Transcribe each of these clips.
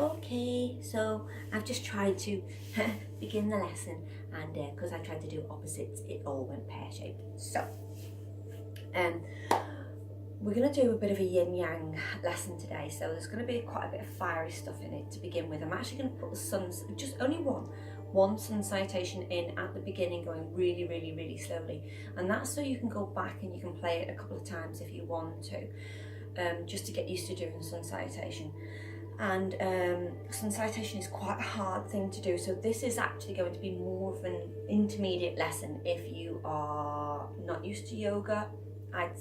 Okay, so I've just tried to begin the lesson, and because I tried to do opposites, it all went pear-shaped. So, we're going to do a bit of a yin yang lesson today. So there's going to be quite a bit of fiery stuff in it to begin with. I'm actually going to put the sun's, just only one sun salutation in at the beginning, going really, really, really slowly, and that's so you can go back and you can play it a couple of times if you want to, just to get used to doing sun salutation. And sun salutation is quite a hard thing to do, so this is actually going to be more of an intermediate lesson. If you are not used to yoga, I'd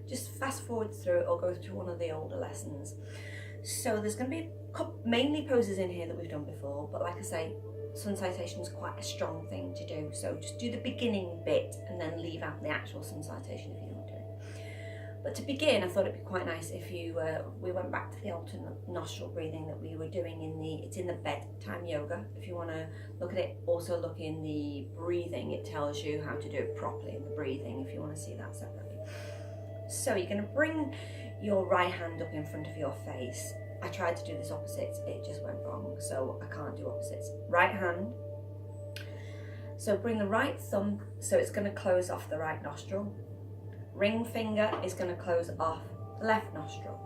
just fast forward through it or go through one of the older lessons. So there's going to be mainly poses in here that we've done before, but like I say, sun salutation is quite a strong thing to do, so just do the beginning bit and then leave out the actual sun salutation if you don't want to. But to begin, I thought it'd be quite nice if you we went back to the alternate nostril breathing that we were doing it's in the bedtime yoga. If you want to look at it, also look in the breathing. It tells you how to do it properly in the breathing if you want to see that separately. So you're going to bring your right hand up in front of your face. I tried to do this opposite, it just went wrong, so I can't do opposites. Right hand. So bring the right thumb, so it's going to close off the right nostril. Ring finger is going to close off the left nostril.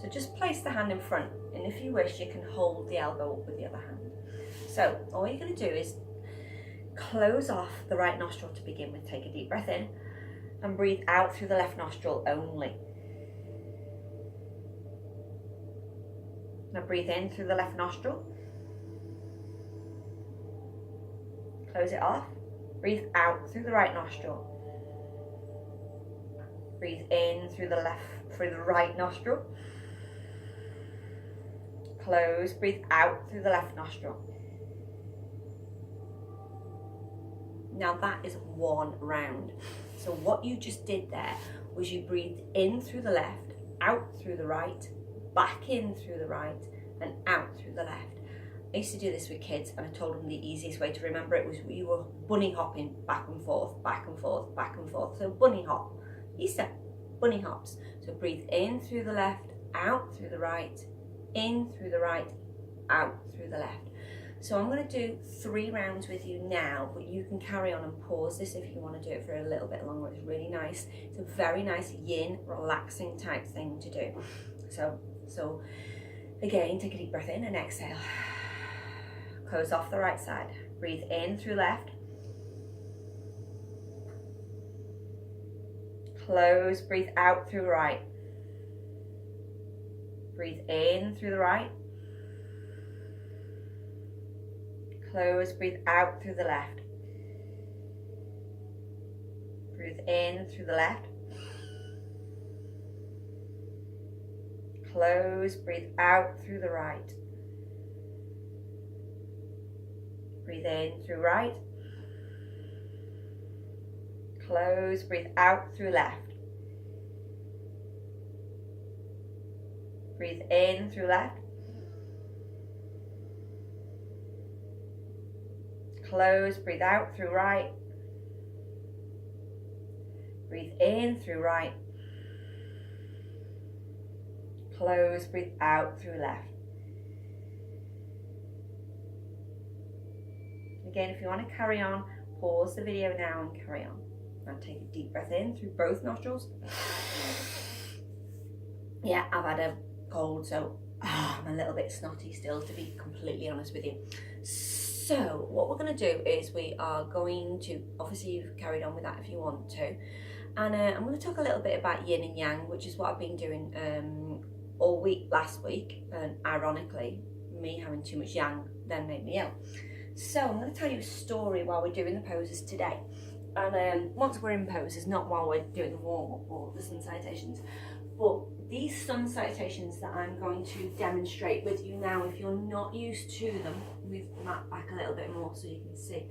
So just place the hand in front, and if you wish, you can hold the elbow up with the other hand. So all you're going to do is close off the right nostril to begin with. Take a deep breath in and breathe out through the left nostril only. Now breathe in through the left nostril. Close it off. Breathe out through the right nostril. Breathe in through the right nostril. Close, breathe out through the left nostril. Now that is one round. So what you just did there was you breathed in through the left, out through the right, back in through the right, and out through the left. I used to do this with kids, and I told them the easiest way to remember it was you were bunny hopping back and forth, back and forth, back and forth. So bunny hop. Easter, bunny hops. So breathe in through the left, out through the right, in through the right, out through the left. So I'm going to do 3 rounds with you now, but you can carry on and pause this if you want to do it for a little bit longer. It's really nice. It's a very nice yin, relaxing type thing to do. So again, take a deep breath in and exhale. Close off the right side. Breathe in through left. Close, breathe out through right. Breathe in through the right. Close, breathe out through the left. Breathe in through the left. Close, breathe out through the right. Breathe in through right. Close, breathe out through left. Breathe in through left. Close, breathe out through right. Breathe in through right. Close, breathe out through left. Again, if you want to carry on, pause the video now and carry on. Now take a deep breath in through both nostrils. Yeah, I've had a cold, so I'm a little bit snotty still, to be completely honest with you. So what we're going to do is we are going to, obviously you've carried on with that if you want to, and I'm going to talk a little bit about yin and yang, which is what I've been doing all week last week, and ironically me having too much yang then made me ill. So I'm going to tell you a story while we're doing the poses today, and once we're in poses, not while we're doing the warm-up or the sun salutations, but these sun salutations that I'm going to demonstrate with you now, if you're not used to them, move the mat back a little bit more so you can see.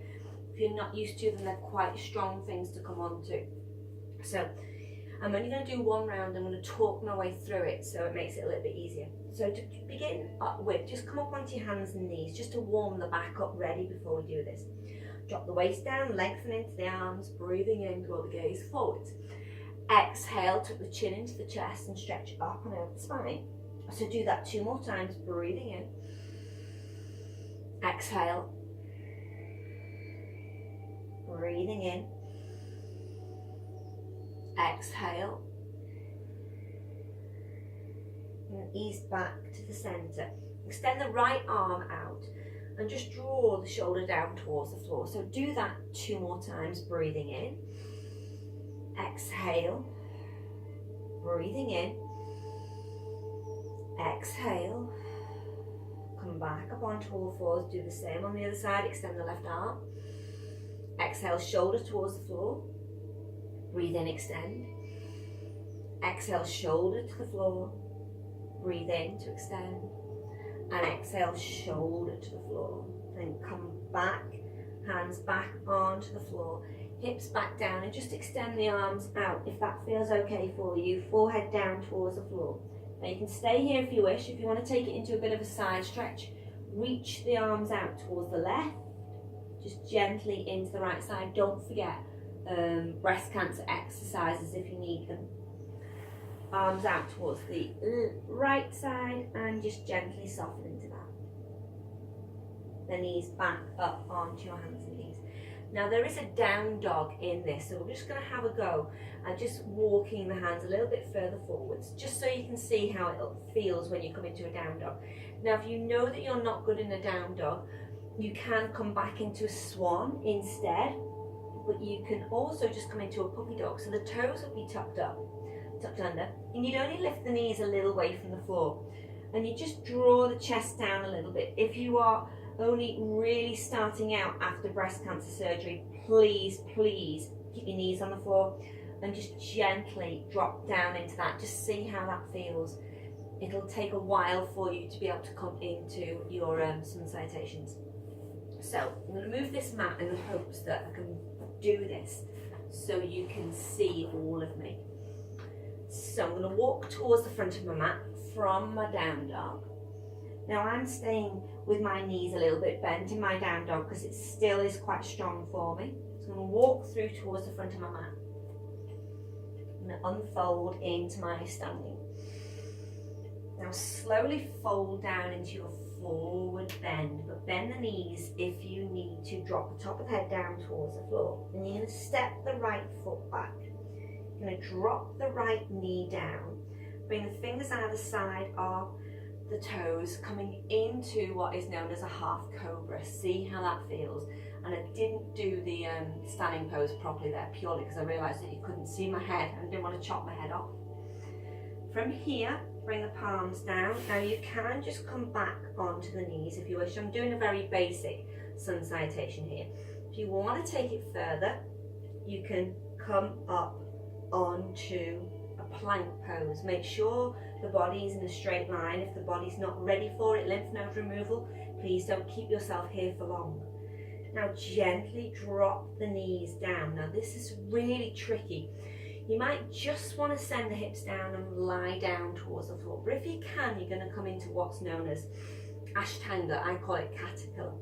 If you're not used to them, they're quite strong things to come on to. So I'm only going to do 1 round. I'm going to talk my way through it so it makes it a little bit easier. So to begin with, just come up onto your hands and knees just to warm the back up ready before we do this. Drop the waist down, lengthen into the arms, breathing in, draw the gaze forward. Exhale, tuck the chin into the chest and stretch up and over the spine. So do that 2 more times, breathing in. Exhale. Breathing in. Exhale. And ease back to the centre. Extend the right arm out and just draw the shoulder down towards the floor. So do that 2 more times, breathing in. Exhale. Breathing in. Exhale. Come back up onto all fours. Do the same on the other side. Extend the left arm. Exhale, shoulder towards the floor. Breathe in, extend. Exhale, shoulder to the floor. Breathe in to extend. And exhale, shoulder to the floor. Then come back, hands back onto the floor. Hips back down and just extend the arms out if that feels okay for you. Forehead down towards the floor. Now you can stay here if you wish. If you want to take it into a bit of a side stretch, reach the arms out towards the left. Just gently into the right side. Don't forget breast cancer exercises if you need them. Arms out towards the right side and just gently soften into that. The knees back up onto your hands and knees. Now there is a down dog in this, so we're just going to have a go at just walking the hands a little bit further forwards, just so you can see how it feels when you come into a down dog. Now if you know that you're not good in a down dog, you can come back into a swan instead, but you can also just come into a puppy dog. So the toes will be tucked up, tucked under, and you'd only lift the knees a little way from the floor. And you just draw the chest down a little bit. If you are only really starting out after breast cancer surgery, please, please keep your knees on the floor and just gently drop down into that. Just see how that feels. It'll take a while for you to be able to come into your Sun Salutations. So I'm going to move this mat in the hopes that I can do this so you can see all of me. So I'm going to walk towards the front of my mat from my down dog. Now I'm staying with my knees a little bit bent in my down dog because it still is quite strong for me. So I'm going to walk through towards the front of my mat. I'm going to unfold into my standing. Now slowly fold down into your forward bend, but bend the knees if you need to. Drop the top of the head down towards the floor. And you're going to step the right foot back. You're going to drop the right knee down. Bring the fingers either side of the toes, coming into what is known as a half cobra. See how that feels. And I didn't do the standing pose properly there, purely because I realised that you couldn't see my head and I didn't want to chop my head off. From here, bring the palms down. Now you can just come back onto the knees if you wish. I'm doing a very basic Sun Salutation here. If you want to take it further, you can come up onto a plank pose. Make sure the body is in a straight line. If the body's not ready for it, lymph node removal, please don't keep yourself here for long. Now gently drop the knees down. Now this is really tricky. You might just want to send the hips down and lie down towards the floor. But if you can, you're going to come into what's known as Ashtanga. I call it caterpillar.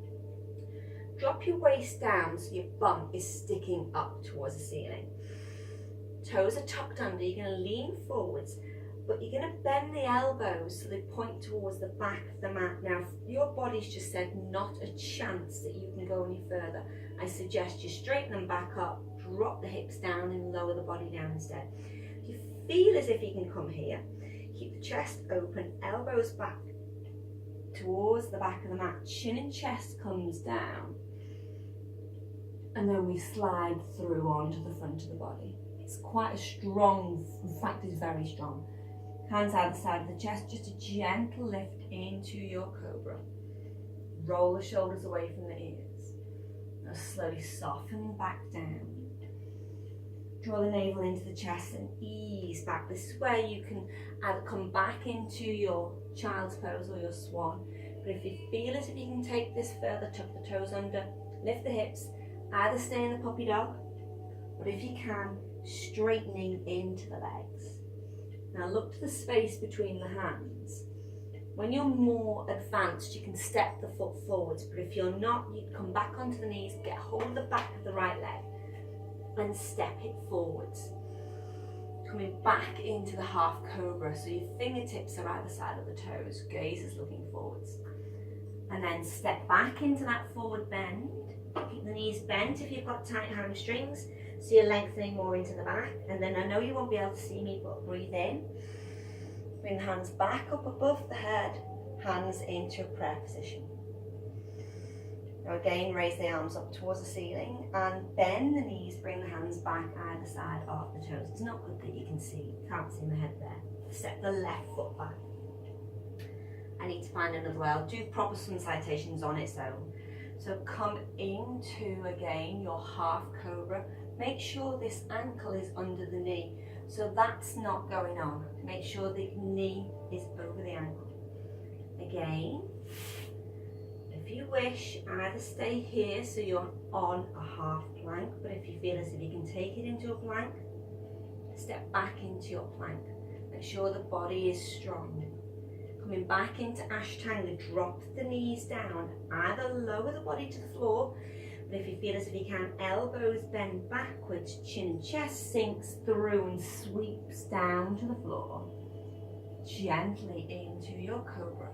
Drop your waist down so your bum is sticking up towards the ceiling. Toes are tucked under. You're going to lean forwards, but you're going to bend the elbows so they point towards the back of the mat. Now, if your body's just said not a chance that you can go any further, I suggest you straighten them back up, drop the hips down and lower the body down instead. If you feel as if you can come here, keep the chest open, elbows back towards the back of the mat, chin and chest comes down, and then we slide through onto the front of the body. It's quite a strong, in fact it's very strong. Hands either side of the chest, just a gentle lift into your cobra. Roll the shoulders away from the ears. Now slowly soften back down. Draw the navel into the chest and ease back. This is where you can either come back into your child's pose or your swan. But if you feel as if you can take this further, tuck the toes under, lift the hips, either stay in the puppy dog, but if you can, straightening into the legs. Now look to the space between the hands. When you're more advanced, you can step the foot forwards, but if you're not, you come back onto the knees, get hold of the back of the right leg and step it forwards. Coming back into the half cobra, so your fingertips are either side of the toes, gaze is looking forwards. And then step back into that forward bend. Keep the knees bent if you've got tight hamstrings, so you're lengthening more into the back. And then I know you won't be able to see me, but breathe in. Bring the hands back up above the head, hands into a prayer position. Now again, raise the arms up towards the ceiling and bend the knees, bring the hands back either side of the toes. It's not good that you can't see my head there. Step the left foot back. I need to find another way. I'll do proper sun salutations on its own. So come into, again, your half cobra. Make sure this ankle is under the knee. So that's not going on. Make sure the knee is over the ankle. Again. If you wish, either stay here so you're on a half plank, but if you feel as if you can take it into a plank, step back into your plank. Make sure the body is strong. Coming back into Ashtanga, drop the knees down, either lower the body to the floor, but if you feel as if you can, elbows bend backwards, chin and chest sinks through and sweeps down to the floor. Gently into your cobra.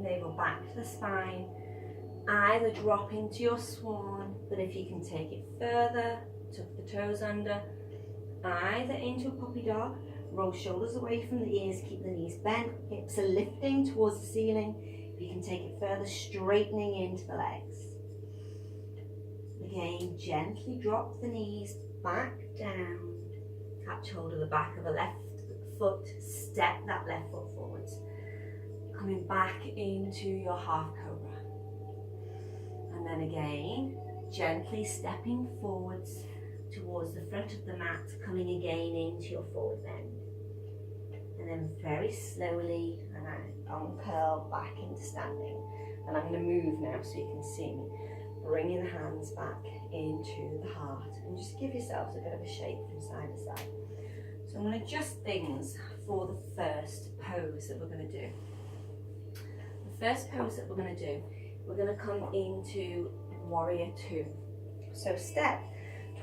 Navel back to the spine, either drop into your swan, but if you can take it further, tuck the toes under, either into a puppy dog, roll shoulders away from the ears, keep the knees bent, hips are lifting towards the ceiling. If you can take it further, straightening into the legs. Again, gently drop the knees back down, catch hold of the back of the left foot, step that left foot forwards. Coming back into your half cobra. And then again, gently stepping forwards towards the front of the mat, coming again into your forward bend. And then very slowly, and I uncurl back into standing. And I'm going to move now so you can see me. Bringing the hands back into the heart. And just give yourselves a bit of a shake from side to side. So I'm going to adjust things for the first pose that we're going to do. First pose that we're going to do, we're going to come into warrior two. So step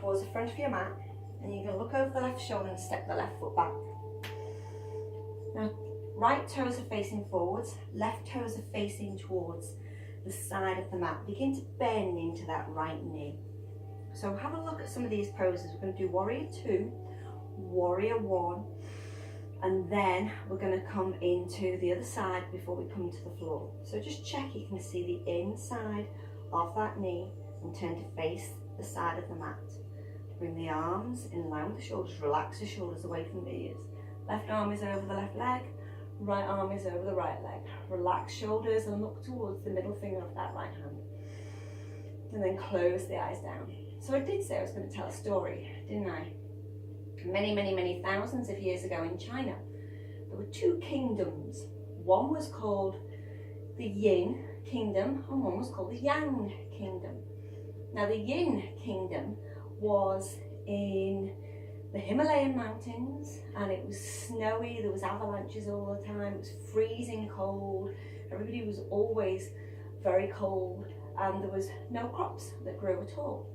towards the front of your mat and you're going to look over the left shoulder and step the left foot back. Now right toes are facing forwards, left toes are facing towards the side of the mat. Begin to bend into that right knee. So have a look at some of these poses. We're going to do warrior two, warrior one, and then we're going to come into the other side before we come to the floor. So just check you can see the inside of that knee and turn to face the side of the mat. Bring the arms in line with the shoulders, relax the shoulders away from the ears. Left arm is over the left leg, right arm is over the right leg. Relax shoulders and look towards the middle finger of that right hand. And then close the eyes down. So I did say I was going to tell a story, didn't I? Many thousands of years ago in China, there were two kingdoms. One was called the Yin kingdom and one was called the Yang kingdom. Now the Yin kingdom was in the Himalayan mountains and it was snowy, there was avalanches all the time, it was freezing cold, everybody was always very cold and there was no crops that grew at all.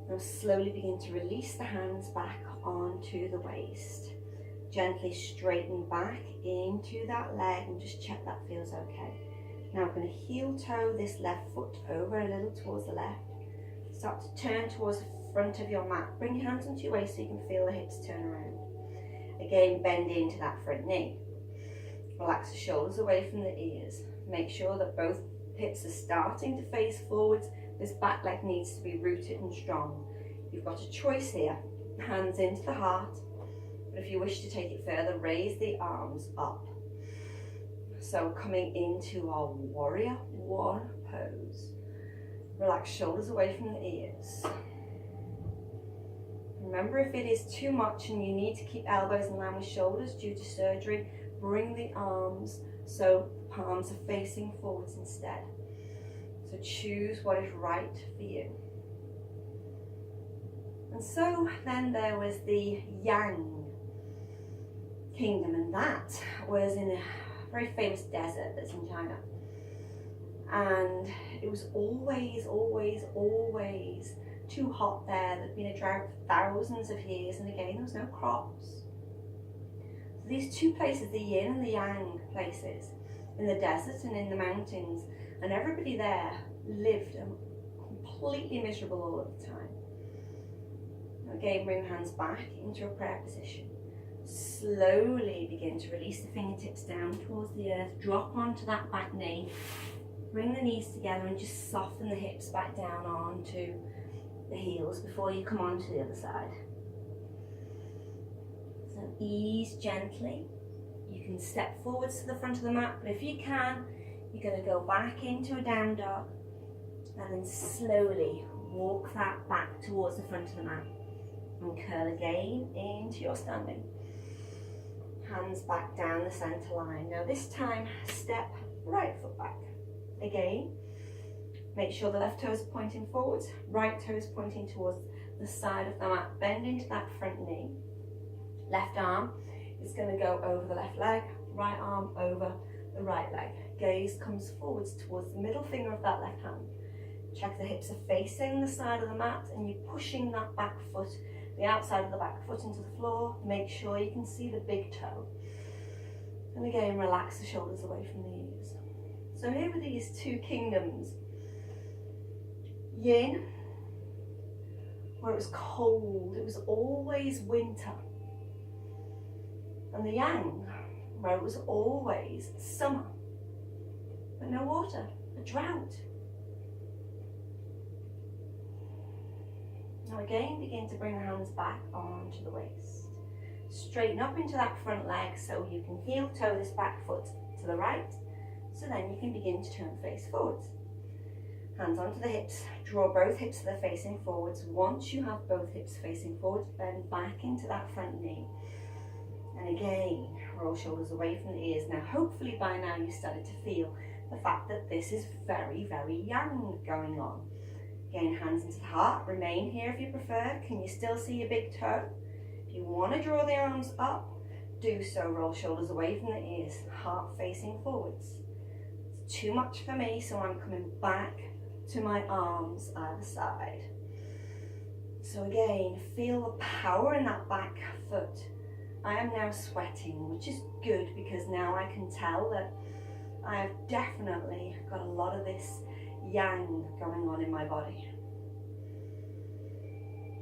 Now slowly begin to release the hands back onto the waist. Gently straighten back into that leg and just check that feels okay. Now I'm going to heel toe this left foot over a little towards the left. Start to turn towards the front of your mat. Bring your hands onto your waist so you can feel the hips turn around. Again, bend into that front knee. Relax the shoulders away from the ears. Make sure that both hips are starting to face forwards. This back leg needs to be rooted and strong. You've got a choice here. Hands into the heart. But if you wish to take it further, raise the arms up. So coming into our warrior one pose. Relax shoulders away from the ears. Remember, if it is too much and you need to keep elbows in line with shoulders due to surgery, bring the arms so the palms are facing forwards instead. So choose what is right for you. And so then there was the Yang kingdom, and that was in a very famous desert that's in China. And it was always too hot there. There'd been a drought for thousands of years, and again there was no crops. So these two places, the Yin and the Yang places, in the desert and in the mountains, and everybody there lived completely miserable all of the time. Again, bring the hands back into a prayer position. Slowly begin to release the fingertips down towards the earth. Drop onto that back knee. Bring the knees together and just soften the hips back down onto the heels before you come on to the other side. So ease gently. You can step forwards to the front of the mat, but if you can, you're going to go back into a down dog and then slowly walk that back towards the front of the mat and curl again into your standing. Hands back down the center line. Now this time, step right foot back. Again, make sure the left toe is pointing forwards, right toe is pointing towards the side of the mat. Bend into that front knee. Left arm is going to go over the left leg, right arm over the right leg. Gaze comes forwards towards the middle finger of that left hand. Check the hips are facing the side of the mat and you're pushing that back foot, the outside of the back foot into the floor. Make sure you can see the big toe. And again, relax the shoulders away from the ears. So here were these two kingdoms. Yin, where it was cold, it was always winter. And the Yang, where it was always summer, but no water, a drought. Now again, begin to bring the hands back onto the waist. Straighten up into that front leg so you can heel toe this back foot to the right. So then you can begin to turn face forwards. Hands onto the hips, draw both hips so they're facing forwards. Once you have both hips facing forwards, bend back into that front knee. And again, roll shoulders away from the ears. Now hopefully by now you started to feel the fact that this is very, very yang going on. Again, hands into the heart, remain here if you prefer. Can you still see your big toe? If you want to draw the arms up, do so. Roll shoulders away from the ears, heart facing forwards. It's too much for me, so I'm coming back to my arms either side. So again, feel the power in that back foot. I am now sweating, which is good because now I can tell that I have definitely got a lot of this yang going on in my body.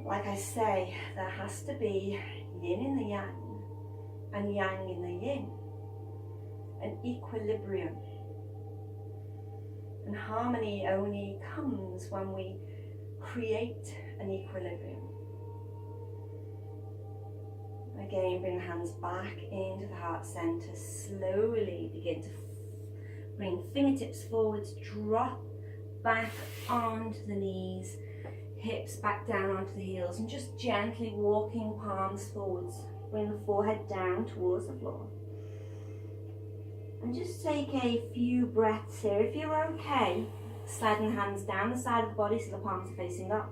Like I say, there has to be yin in the yang and yang in the yin, an equilibrium. And harmony only comes when we create an equilibrium. Again, bring the hands back into the heart center. Slowly begin to bring fingertips forwards, drop back onto the knees, hips back down onto the heels, and just gently walking palms forwards. Bring the forehead down towards the floor. And just take a few breaths here. If you're okay, sliding the hands down the side of the body so the palms are facing up.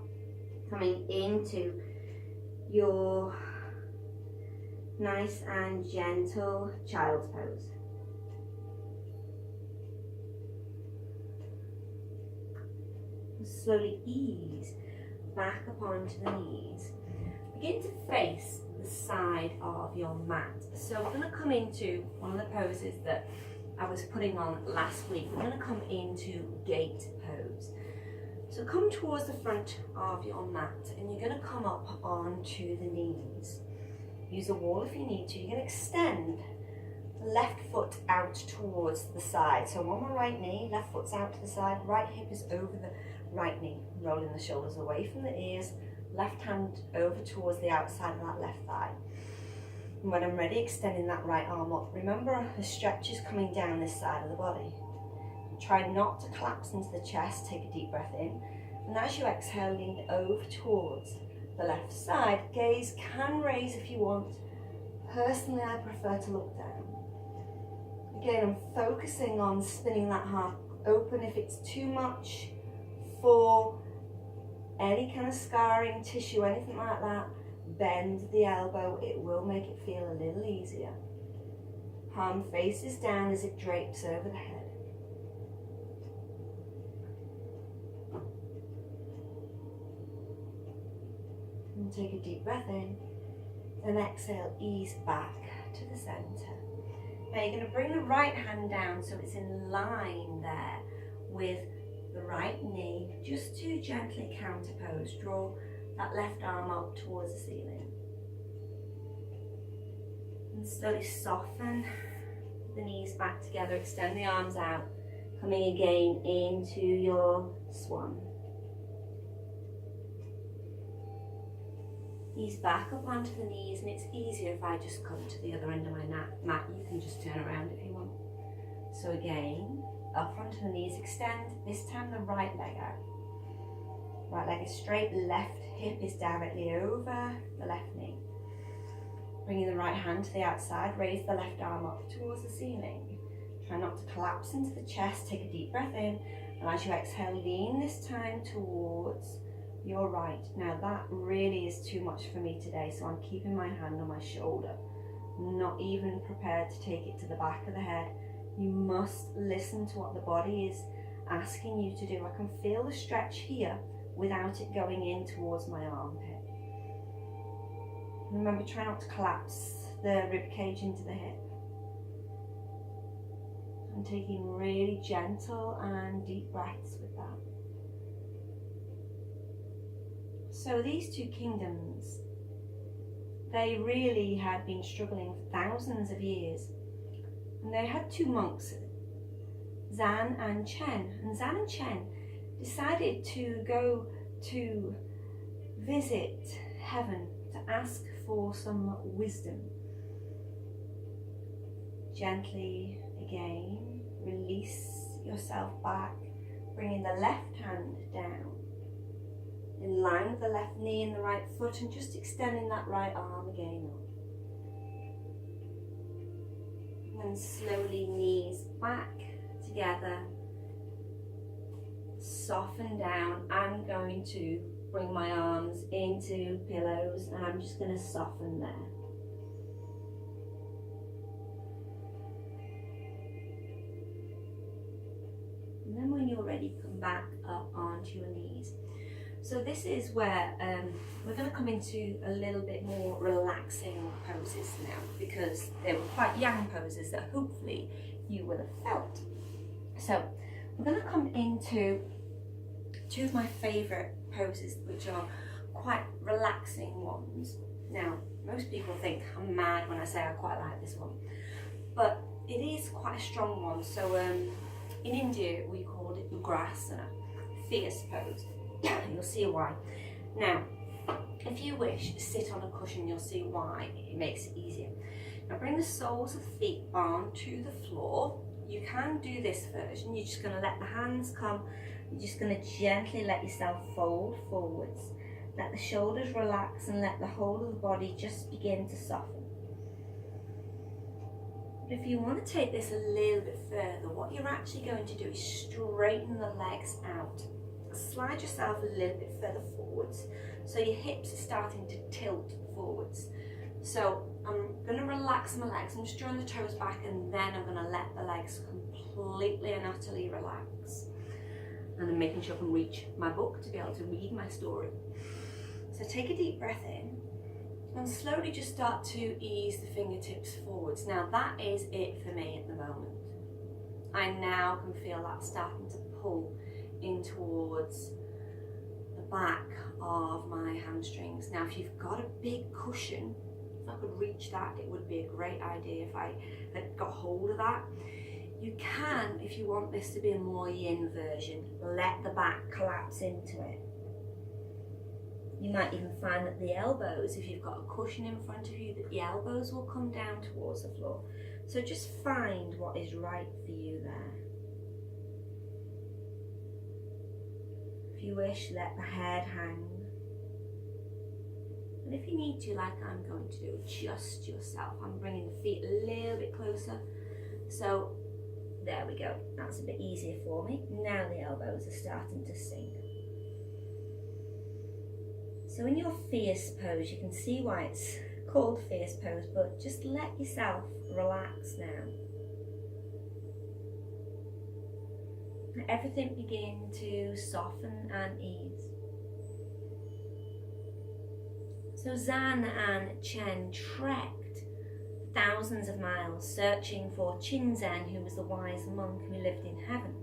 Coming into your nice and gentle child's pose. Slowly ease back up onto the knees. Begin to face the side of your mat. So we're going to come into one of the poses that I was putting on last week. We're going to come into gate pose. So come towards the front of your mat and you're going to come up onto the knees. Use a wall if you need to. You're going to extend the left foot out towards the side. So on my right knee, left foot's out to the side, right hip is over the right knee. Rolling the shoulders away from the ears, left hand over towards the outside of that left thigh. And when I'm ready, extending that right arm up. Remember, the stretch is coming down this side of the body. Try not to collapse into the chest. Take a deep breath in. And as you exhale, lean over towards the left side. Gaze can raise if you want. Personally, I prefer to look down. Again, I'm focusing on spinning that heart open. If it's too much for any kind of scarring, tissue, anything like that, bend the elbow. It will make it feel a little easier. Palm faces down as it drapes over the head. And take a deep breath in and exhale, ease back to the center. Now you're going to bring the right hand down so it's in line there with the right knee, just to gently counterpose. Draw that left arm up towards the ceiling. And slowly soften the knees back together, extend the arms out, coming again into your swan. Knees back up onto the knees, and it's easier if I just come to the other end of my mat. You can just turn around if you want. So again, up onto the knees, extend, this time the right leg out. Right leg is straight, left hip is directly over the left knee. Bringing the right hand to the outside, raise the left arm up towards the ceiling. Try not to collapse into the chest, take a deep breath in, and as you exhale, lean this time towards your right. Now that really is too much for me today, so I'm keeping my hand on my shoulder, not even prepared to take it to the back of the head. You must listen to what the body is asking you to do. I can feel the stretch here without it going in towards my armpit. Remember, try not to collapse the rib cage into the hip. I'm taking really gentle and deep breaths with that. So these two kingdoms, they really had been struggling for thousands of years. And they had two monks, Zan and Chen. And Zan and Chen decided to go to visit heaven to ask for some wisdom. Gently, again, release yourself back, bringing the left hand down, in line with the left knee and the right foot, and just extending that right arm again up. And slowly knees back together, soften down. I'm going to bring my arms into pillows and I'm just going to soften there. And then when you're ready, come back up onto your knees. So this is where we're going to come into a little bit more relaxing poses now, because they were quite yang poses that hopefully you will have felt. So we're going to come into two of my favourite poses, which are quite relaxing ones. Now, most people think I'm mad when I say I quite like this one, but it is quite a strong one. So in India we called it Ugrasana, fierce pose. You'll see why. Now, if you wish, sit on a cushion, you'll see why it makes it easier. Now bring the soles of the feet onto the floor. You can do this version. You're just going to let the hands come. You're just going to gently let yourself fold forwards. Let the shoulders relax and let the whole of the body just begin to soften. But if you want to take this a little bit further, what you're actually going to do is straighten the legs out. Slide yourself a little bit further forwards, so your hips are starting to tilt forwards. So I'm going to relax my legs. I'm just drawing the toes back, and then I'm going to let the legs completely and utterly relax. And I'm making sure I can reach my book to be able to read my story. So take a deep breath in and slowly just start to ease the fingertips forwards. Now that is it for me at the moment. I now can feel that starting to pull in towards the back of my hamstrings. Now if you've got a big cushion, if I could reach that, it would be a great idea if I had got hold of that. You can, if you want this to be a more yin version, let the back collapse into it. You might even find that the elbows, if you've got a cushion in front of you, that the elbows will come down towards the floor. So just find what is right for you there. If you wish, let the head hang. And if you need to, like I'm going to do, adjust yourself. I'm bringing the feet a little bit closer. So there we go. That's a bit easier for me. Now the elbows are starting to sink. So in your fierce pose, you can see why it's called fierce pose, but just let yourself relax now. Let everything begin to soften and ease. So Zan and Chen trekked thousands of miles searching for Chinzen, who was the wise monk who lived in heaven.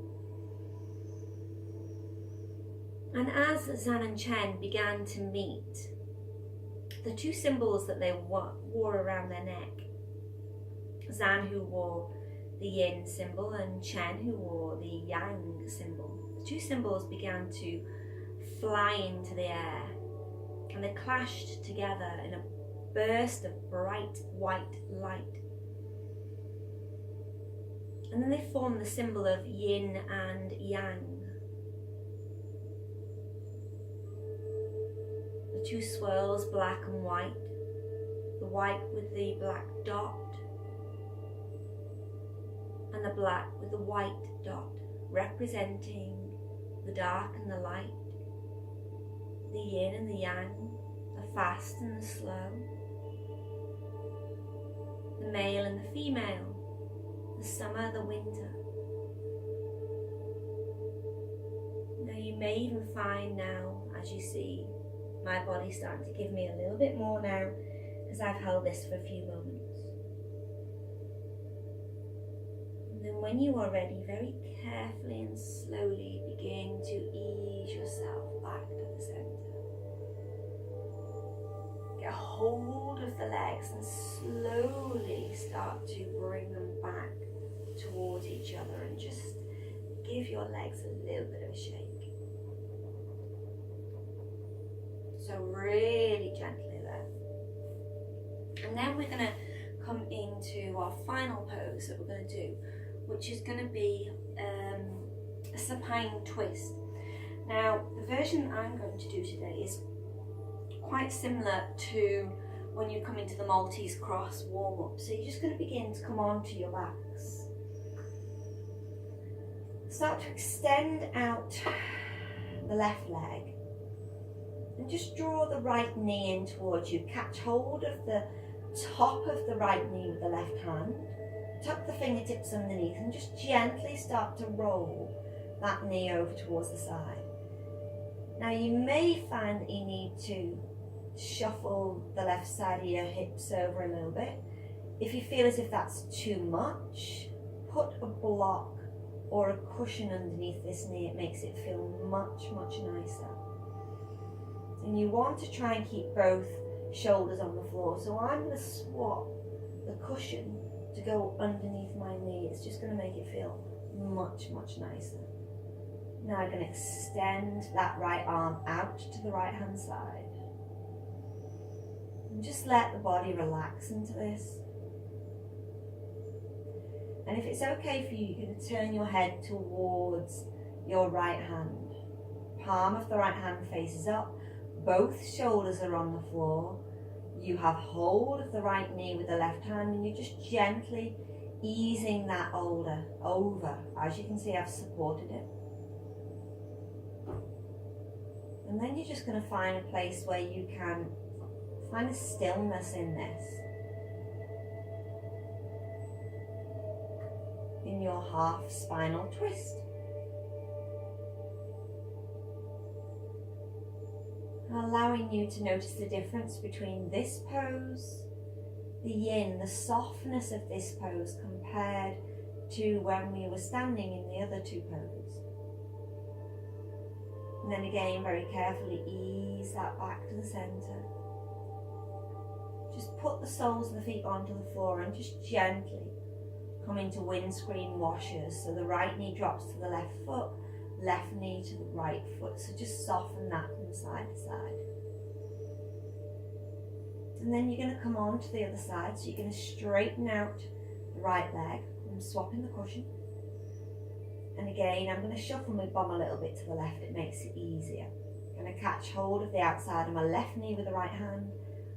And as Zan and Chen began to meet, the two symbols that they wore around their neck, Zan who wore the yin symbol and Chen who wore the yang symbol, the two symbols began to fly into the air, and they clashed together in a burst of bright white light. And then they formed the symbol of yin and yang. The two swirls, black and white, the white with the black dot, and the black with the white dot, representing the dark and the light, the yin and the yang, the fast and the slow, the male and the female, the summer, the winter. Now you may even find now, as you see, my body's starting to give me a little bit more now, because I've held this for a few moments. And then when you are ready, very carefully and slowly begin to ease yourself back to the center. Get hold of the legs and slowly start to bring them back towards each other, and just give your legs a little bit of a shake. So really gently there. And then we're going to come into our final pose that we're going to do, which is going to be a supine twist. Now, the version that I'm going to do today is quite similar to when you come into the Maltese cross warm-up. So you're just going to begin to come onto your backs. Start to extend out the left leg. And just draw the right knee in towards you. Catch hold of the top of the right knee with the left hand. Tuck the fingertips underneath and just gently start to roll that knee over towards the side. Now you may find that you need to shuffle the left side of your hips over a little bit. If you feel as if that's too much, put a block or a cushion underneath this knee. It makes it feel much, much nicer. And you want to try and keep both shoulders on the floor. So I'm going to swap the cushion to go underneath my knee. It's just going to make it feel much, much nicer. Now I'm going to extend that right arm out to the right hand side. And just let the body relax into this. And if it's okay for you, you're going to turn your head towards your right hand. Palm of the right hand faces up. Both shoulders are on the floor. You have hold of the right knee with the left hand, and you're just gently easing that over. As you can see, I've supported it. And then you're just going to find a place where you can find a stillness in this. In your half spinal twist. Allowing you to notice the difference between this pose, the yin, the softness of this pose compared to when we were standing in the other two poses. And then again, very carefully ease that back to the center. Just put the soles of the feet onto the floor and just gently come into windscreen washers. So the right knee drops to the left foot, left knee to the right foot. So just soften that from side to side. And then you're going to come on to the other side. So you're going to straighten out the right leg. I'm swapping the cushion. And again, I'm going to shuffle my bum a little bit to the left. It makes it easier. I'm going to catch hold of the outside of my left knee with the right hand.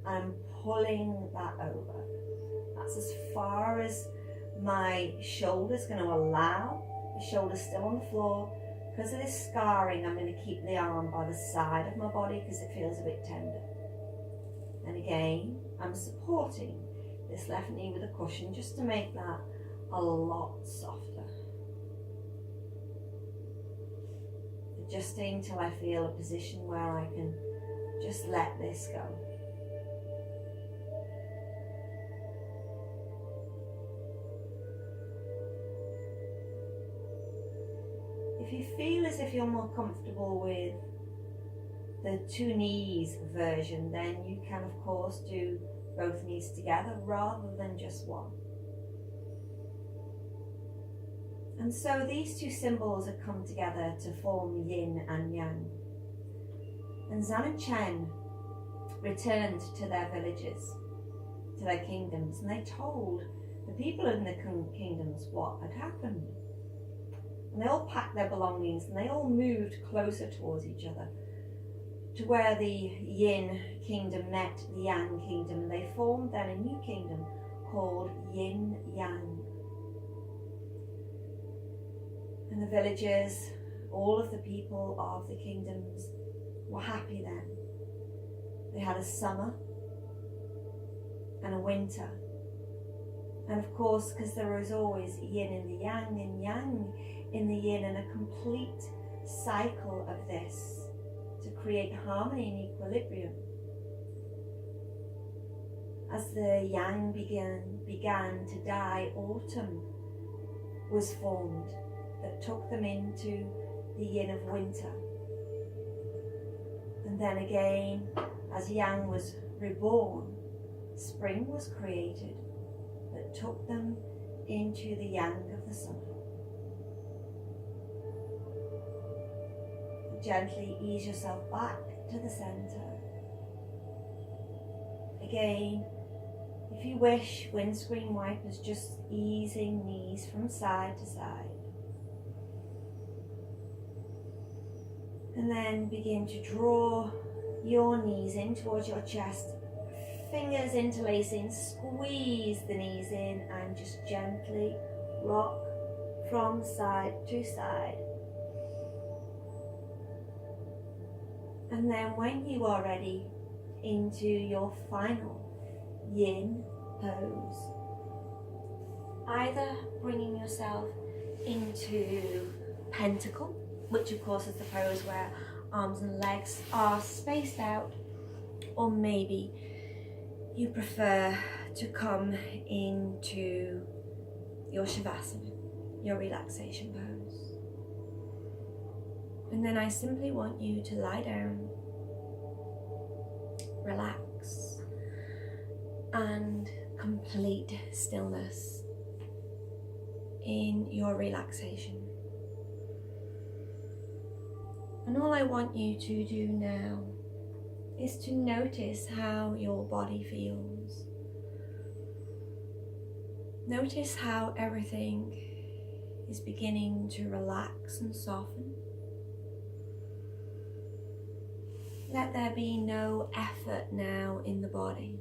And I'm pulling that over. That's as far as my shoulder's going to allow. The shoulder's still on the floor. Because of this scarring, I'm going to keep the arm by the side of my body because it feels a bit tender. And again, I'm supporting this left knee with a cushion just to make that a lot softer. Adjusting till I feel a position where I can just let this go. you feel as if you're more comfortable with the 2 knees version, then you can of course do both knees together rather than just one. And so these 2 symbols have come together to form Yin and Yang. And Zan and Chen returned to their villages, to their kingdoms, and they told the people in the kingdoms what had happened. And they all packed their belongings and they all moved closer towards each other to where the Yin kingdom met the Yang kingdom, and they formed then a new kingdom called Yin Yang. And the villagers, all of the people of the kingdoms were happy then. They had a summer and a winter. And of course, because there was always yin in the yang and yang in the yin, and a complete cycle of this to create harmony and equilibrium. As the yang began to die, autumn was formed that took them into the yin of winter. And then again, as yang was reborn, spring was created that took them into the yang of the summer. Gently ease yourself back to the center. Again, if you wish, windscreen wipers, just easing knees from side to side. And then begin to draw your knees in towards your chest, fingers interlacing, squeeze the knees in and just gently rock from side to side. And then when you are ready, into your final yin pose. Either bringing yourself into pentacle, which of course is the pose where arms and legs are spaced out, or maybe you prefer to come into your shavasana, your relaxation pose. And then I simply want you to lie down, relax, and complete stillness in your relaxation. And all I want you to do now is to notice how your body feels. Notice how everything is beginning to relax and soften. Let there be no effort now in the body.